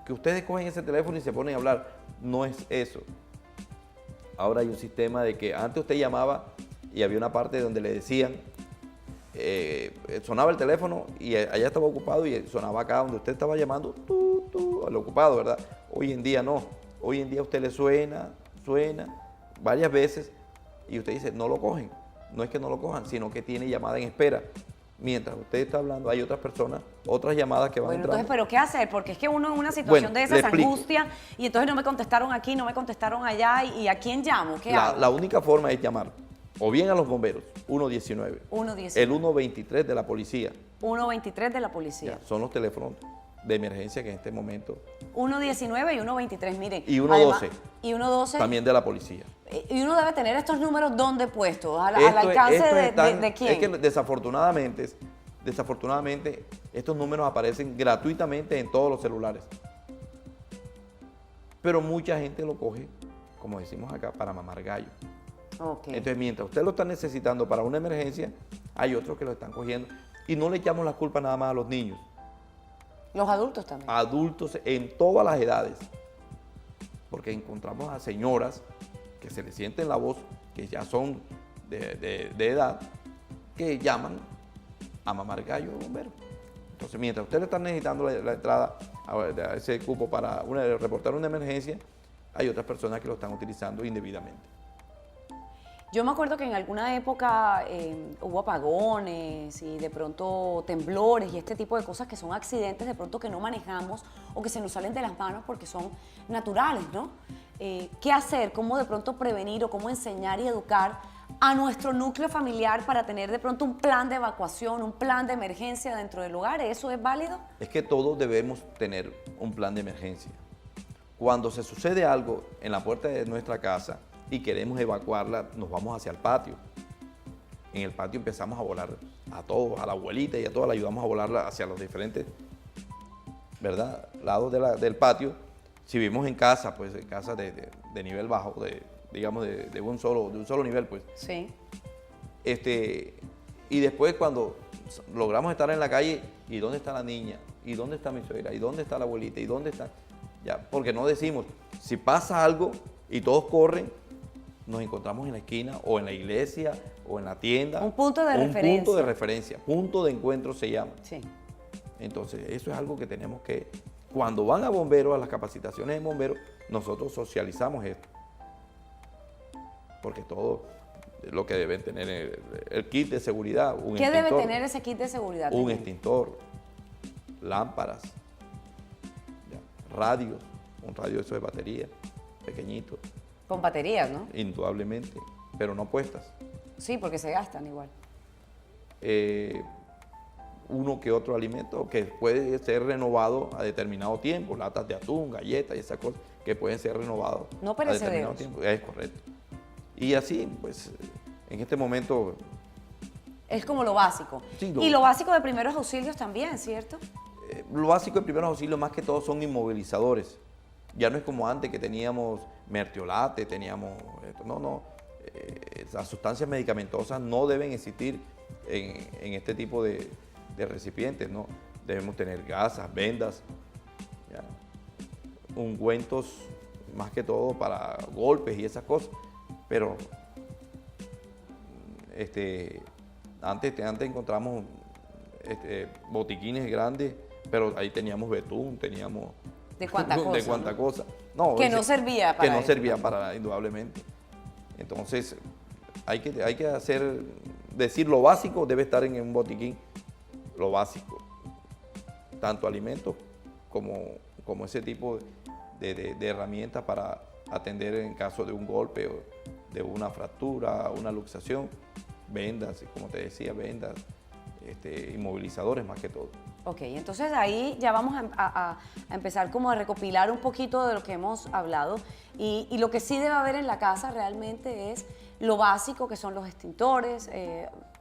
Speaker 3: que ustedes cogen ese teléfono y se ponen a hablar. No es eso. Ahora hay un sistema de que antes usted llamaba y había una parte donde le decían, sonaba el teléfono y allá estaba ocupado y sonaba acá donde usted estaba llamando, al ocupado, ¿verdad? Hoy en día no. Hoy en día a usted le suena varias veces y usted dice, no lo cogen. No es que no lo cojan, sino que tiene llamada en espera. Mientras usted está hablando, hay otras personas, otras llamadas que van entrando.
Speaker 1: Entonces, ¿pero qué hacer? Porque es que uno en una situación de esas angustia y entonces no me contestaron aquí, no me contestaron allá, ¿y a quién llamo? ¿Qué hago?
Speaker 3: La única forma es llamar o bien a los bomberos, 119, el 123 de la policía.
Speaker 1: 123 de la policía.
Speaker 3: Ya, son los teléfonos de emergencia que en este momento,
Speaker 1: 119 y 123, miren.
Speaker 3: Y 112.
Speaker 1: Además, y 112.
Speaker 3: también de la policía.
Speaker 1: Y uno debe tener estos números ¿dónde puestos? Al
Speaker 3: Estos
Speaker 1: alcance
Speaker 3: están-
Speaker 1: de quién.
Speaker 3: Es que desafortunadamente, estos números aparecen gratuitamente en todos los celulares. Pero mucha gente lo coge, como decimos acá, para mamar gallo.
Speaker 1: Ok.
Speaker 3: Entonces, mientras usted lo está necesitando para una emergencia, hay otros que lo están cogiendo. Y no le echamos la culpa nada más a los niños,
Speaker 1: Los adultos también.
Speaker 3: adultos en todas las edades. Porque encontramos a señoras que se les siente la voz, que ya son de edad, que llaman a mamar gallo a bomberos. Entonces, mientras usted le está necesitando la entrada a ese cupo para reportar una emergencia, hay otras personas que lo están utilizando indebidamente.
Speaker 1: Yo me acuerdo que en alguna época hubo apagones y de pronto temblores y este tipo de cosas que son accidentes de pronto que no manejamos o que se nos salen de las manos porque son naturales, ¿no? ¿Qué hacer? ¿Cómo de pronto prevenir o cómo enseñar y educar a nuestro núcleo familiar para tener de pronto un plan de evacuación, un plan de emergencia dentro del hogar? ¿Eso es válido?
Speaker 3: Es que todos debemos tener un plan de emergencia. Cuando se sucede algo en la puerta de nuestra casa y queremos evacuarla, nos vamos hacia el patio. En el patio empezamos a volar a todos, a la abuelita y a todas, la ayudamos a volarla hacia los diferentes, ¿verdad?, lados del patio. Si vivimos en casa, pues en casa de nivel bajo, digamos de un solo nivel, pues.
Speaker 1: Sí.
Speaker 3: Y después cuando logramos estar en la calle, ¿y dónde está la niña? ¿Y dónde está mi suegra? ¿Y dónde está la abuelita? ¿Y dónde está? Ya, porque no decimos, si pasa algo y todos corren, nos encontramos en la esquina o en la iglesia o en la tienda.
Speaker 1: Un punto de referencia.
Speaker 3: Un punto de referencia, punto de encuentro se llama.
Speaker 1: Sí.
Speaker 3: Entonces, eso es algo que tenemos que, cuando van a bomberos, a las capacitaciones de bomberos, nosotros socializamos esto. Porque todo lo que deben tener, el kit de seguridad, un
Speaker 1: ¿Qué
Speaker 3: extintor,
Speaker 1: debe tener ese kit de seguridad?
Speaker 3: un
Speaker 1: Teniente?
Speaker 3: extintor, lámparas, ya, radios, un radio eso de batería, pequeñito,
Speaker 1: Con baterías, ¿no?
Speaker 3: indudablemente, pero no puestas.
Speaker 1: Sí, porque se gastan igual.
Speaker 3: Uno que otro alimento que puede ser renovado a determinado tiempo, latas de atún, galletas y esas cosas que pueden ser renovados
Speaker 1: No
Speaker 3: a
Speaker 1: perecederos.
Speaker 3: determinado tiempo. Es correcto. Y así, pues, en este momento,
Speaker 1: Es como lo básico.
Speaker 3: Sí,
Speaker 1: Y lo básico de primeros auxilios también, ¿cierto?
Speaker 3: lo básico de primeros auxilios más que todo son inmovilizadores. Ya no es como antes que teníamos mertiolate, teníamos esto. No. Las sustancias medicamentosas no deben existir en este tipo de recipientes, ¿no? Debemos tener gasas, vendas, ¿ya? Ungüentos más que todo para golpes y esas cosas. Pero antes encontramos botiquines grandes, pero ahí teníamos betún, teníamos
Speaker 1: De cuánta cosa.
Speaker 3: de cuánta
Speaker 1: ¿no?
Speaker 3: cosa. No,
Speaker 1: Que no servía para
Speaker 3: que no
Speaker 1: eso.
Speaker 3: servía para, indudablemente. Entonces, hay que decir lo básico debe estar en un botiquín, lo básico, tanto alimentos como ese tipo de herramientas para atender en caso de un golpe o de una fractura, una luxación, vendas, como te decía, vendas, inmovilizadores más que todo.
Speaker 1: Ok, entonces ahí ya vamos a empezar como a recopilar un poquito de lo que hemos hablado y lo que sí debe haber en la casa realmente es lo básico que son los extintores,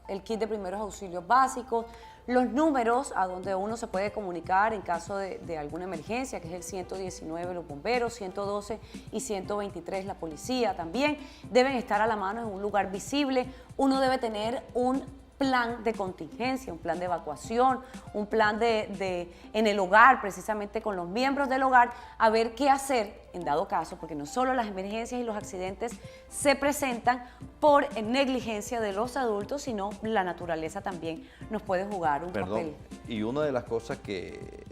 Speaker 1: el kit de primeros auxilios básicos, los números a donde uno se puede comunicar en caso de alguna emergencia, que es el 119 los bomberos, 112 y 123 la policía también, deben estar a la mano en un lugar visible. Uno debe tener un plan de contingencia, un plan de evacuación, un plan en el hogar, precisamente con los miembros del hogar, a ver qué hacer en dado caso, porque no solo las emergencias y los accidentes se presentan por negligencia de los adultos, sino la naturaleza también nos puede jugar un papel.
Speaker 3: Y una de las cosas que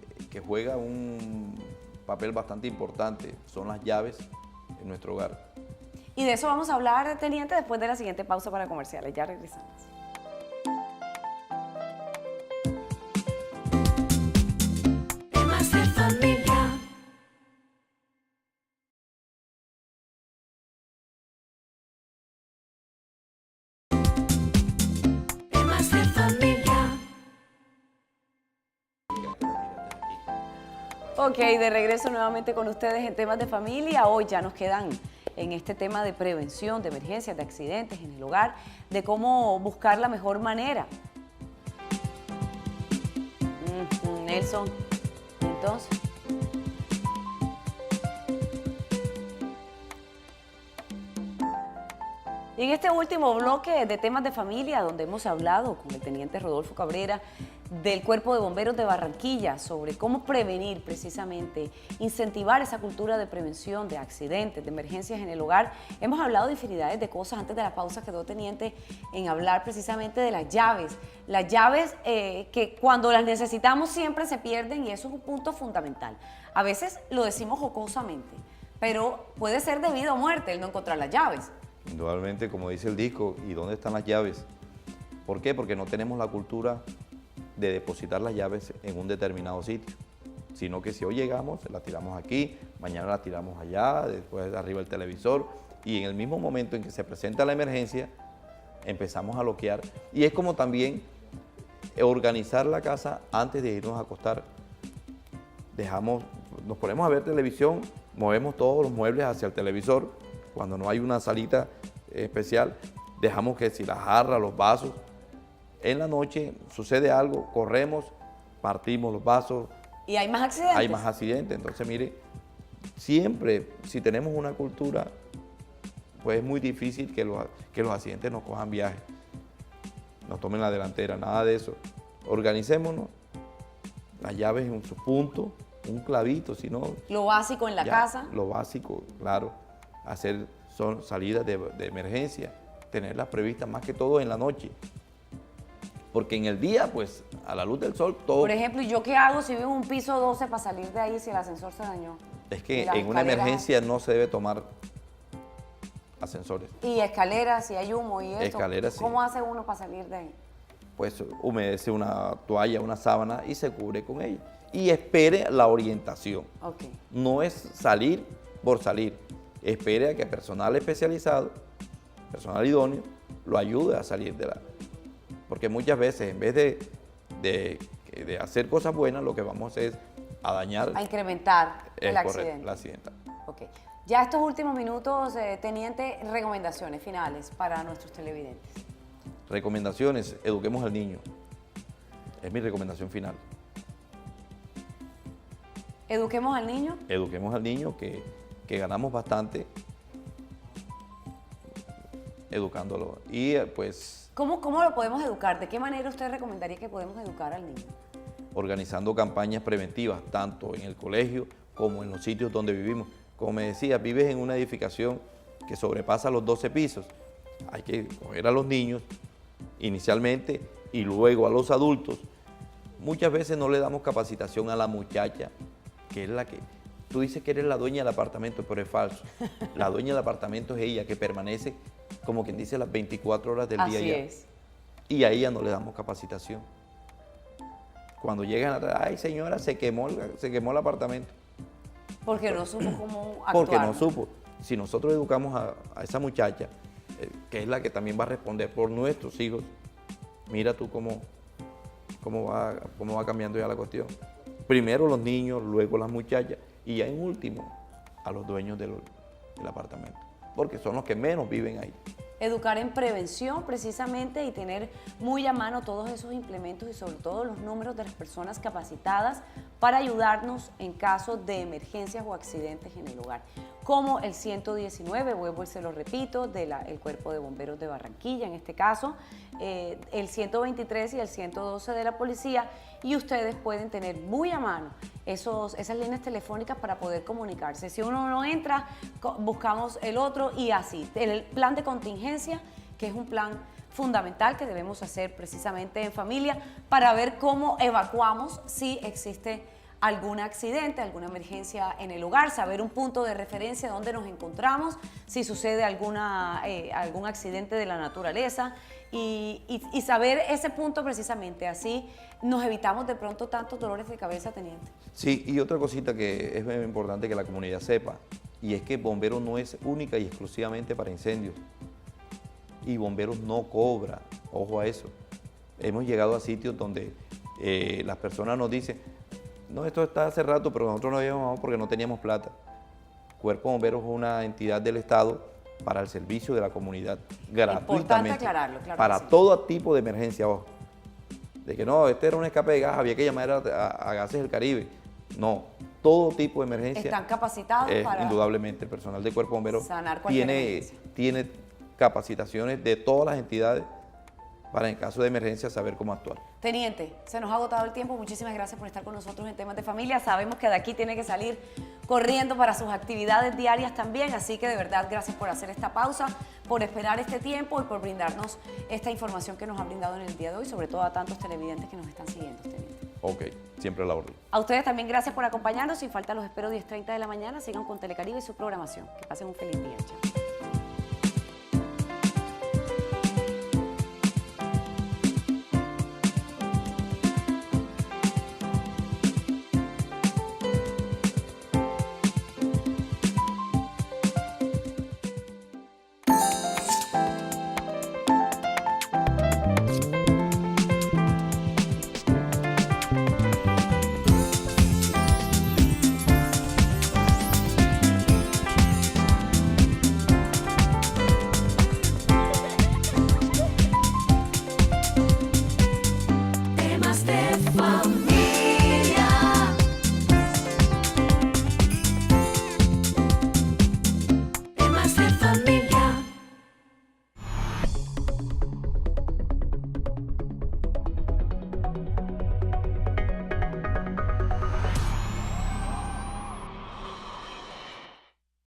Speaker 3: juega un papel bastante importante son las llaves en nuestro hogar.
Speaker 1: Y de eso vamos a hablar, teniente, después de la siguiente pausa para comerciales. Ya regresamos.
Speaker 4: Temas de familia. Temas de familia.
Speaker 1: Ok, de regreso nuevamente con ustedes en temas de familia. Hoy ya nos quedan en este tema de prevención, de emergencias, de accidentes en el hogar, de cómo buscar la mejor manera. Nelson, entonces. Y en este último bloque de temas de familia, donde hemos hablado con el teniente Rodolfo Cabrera del Cuerpo de Bomberos de Barranquilla sobre cómo prevenir precisamente, incentivar esa cultura de prevención de accidentes, de emergencias en el hogar, hemos hablado de infinidades de cosas. Antes de la pausa quedó teniente en hablar precisamente de las llaves que cuando las necesitamos siempre se pierden y eso es un punto fundamental. A veces lo decimos jocosamente, pero puede ser de vida o muerte el no encontrar las llaves.
Speaker 3: Indudablemente, como dice el disco, ¿y dónde están las llaves? ¿Por qué? Porque no tenemos la cultura de depositar las llaves en un determinado sitio, sino que si hoy llegamos, las tiramos aquí, mañana las tiramos allá, después arriba el televisor, y en el mismo momento en que se presenta la emergencia, empezamos a bloquear. Y es como también organizar la casa antes de irnos a acostar. Nos ponemos a ver televisión, movemos todos los muebles hacia el televisor. Cuando no hay una salita especial, dejamos que si la jarra, los vasos, en la noche sucede algo, corremos, partimos los vasos.
Speaker 1: ¿Y hay más accidentes?
Speaker 3: Hay más accidentes. Entonces, mire, siempre, si tenemos una cultura, pues es muy difícil que los accidentes nos cojan viaje, nos tomen la delantera, nada de eso. Organicémonos, las llaves en su punto, un clavito, si no...
Speaker 1: Lo básico en la casa.
Speaker 3: Lo básico, claro. Hacer salidas de emergencia, tenerlas previstas más que todo en la noche. Porque en el día, pues, a la luz del sol, todo...
Speaker 1: Por ejemplo, ¿y yo qué hago si vivo en un piso 12 para salir de ahí si el ascensor se dañó?
Speaker 3: Es que en una emergencia no se debe tomar ascensores.
Speaker 1: Y escaleras, si hay humo y eso.
Speaker 3: Escaleras, sí.
Speaker 1: ¿Cómo hace uno para salir de ahí?
Speaker 3: Pues humedece una toalla, una sábana y se cubre con ella. Y espere la orientación.
Speaker 1: Okay.
Speaker 3: No es salir por salir. Espere a que personal especializado, personal idóneo, lo ayude a salir de la... Porque muchas veces, en vez de hacer cosas buenas, lo que vamos es a dañar...
Speaker 1: A incrementar el accidente.
Speaker 3: Correcto, el accidente.
Speaker 1: Ok. Ya estos últimos minutos, teniente, recomendaciones finales para nuestros televidentes.
Speaker 3: Recomendaciones, eduquemos al niño. Es mi recomendación final.
Speaker 1: ¿Eduquemos al niño?
Speaker 3: Eduquemos al niño que ganamos bastante educándolo. Y pues...
Speaker 1: ¿Cómo lo podemos educar? ¿De qué manera usted recomendaría que podemos educar al niño?
Speaker 3: Organizando campañas preventivas, tanto en el colegio como en los sitios donde vivimos. Como me decía, vives en una edificación que sobrepasa los 12 pisos. Hay que coger a los niños inicialmente y luego a los adultos. Muchas veces no le damos capacitación a la muchacha, que es la que... Tú dices que eres la dueña del apartamento, pero es falso. La dueña del apartamento es ella, que permanece, como quien dice, las 24 horas del día.
Speaker 1: Así es.
Speaker 3: Y a ella no le damos capacitación. Cuando llegan a... Ay, señora, se quemó el apartamento.
Speaker 1: Porque no supo cómo actuar.
Speaker 3: Porque no supo. Si nosotros educamos a esa muchacha, que es la que también va a responder por nuestros hijos, mira tú cómo va cambiando ya la cuestión. Primero los niños, luego las muchachas y ya en último a los dueños del apartamento, porque son los que menos viven ahí.
Speaker 1: Educar en prevención precisamente y tener muy a mano todos esos implementos y sobre todo los números de las personas capacitadas para ayudarnos en caso de emergencias o accidentes en el hogar, como el 119, vuelvo y se lo repito, del Cuerpo de Bomberos de Barranquilla en este caso, el 123 y el 112 de la policía, y ustedes pueden tener muy a mano esas líneas telefónicas para poder comunicarse. Si uno no entra, buscamos el otro y así. El plan de contingencia, que es un plan fundamental que debemos hacer precisamente en familia para ver cómo evacuamos si existe algún accidente, alguna emergencia en el hogar, saber un punto de referencia donde nos encontramos, si sucede algún accidente de la naturaleza y saber ese punto precisamente, así nos evitamos de pronto tantos dolores de cabeza, teniente.
Speaker 3: Sí, y otra cosita que es muy importante que la comunidad sepa, y es que Bomberos no es única y exclusivamente para incendios, y Bomberos no cobra, ojo a eso. Hemos llegado a sitios donde las personas nos dicen, No, esto está hace rato, pero nosotros no habíamos porque no teníamos plata. Cuerpo de Bomberos es una entidad del Estado para el servicio de la comunidad, gratuitamente.
Speaker 1: Importante aclararlo, claro.
Speaker 3: Para
Speaker 1: que sí.
Speaker 3: todo tipo de emergencia, ojo. De que no, este era un escape de gas, había que llamar a Gases del Caribe. No, todo tipo de emergencia.
Speaker 1: Están capacitados para
Speaker 3: Indudablemente, el personal de Cuerpo de Bomberos
Speaker 1: sanar cualquier emergencia.
Speaker 3: tiene capacitaciones de todas las entidades para en caso de emergencia saber cómo actuar.
Speaker 1: Teniente, se nos ha agotado el tiempo. Muchísimas gracias por estar con nosotros en Temas de Familia. Sabemos que de aquí tiene que salir corriendo para sus actividades diarias también, así que de verdad gracias por hacer esta pausa, por esperar este tiempo y por brindarnos esta información que nos ha brindado en el día de hoy, sobre todo a tantos televidentes que nos están siguiendo, teniente.
Speaker 3: Ok, siempre a la orden.
Speaker 1: A ustedes también gracias por acompañarnos. Sin falta los espero 10:30 de la mañana. Sigan con Telecaribe y su programación. Que pasen un feliz día. Chao.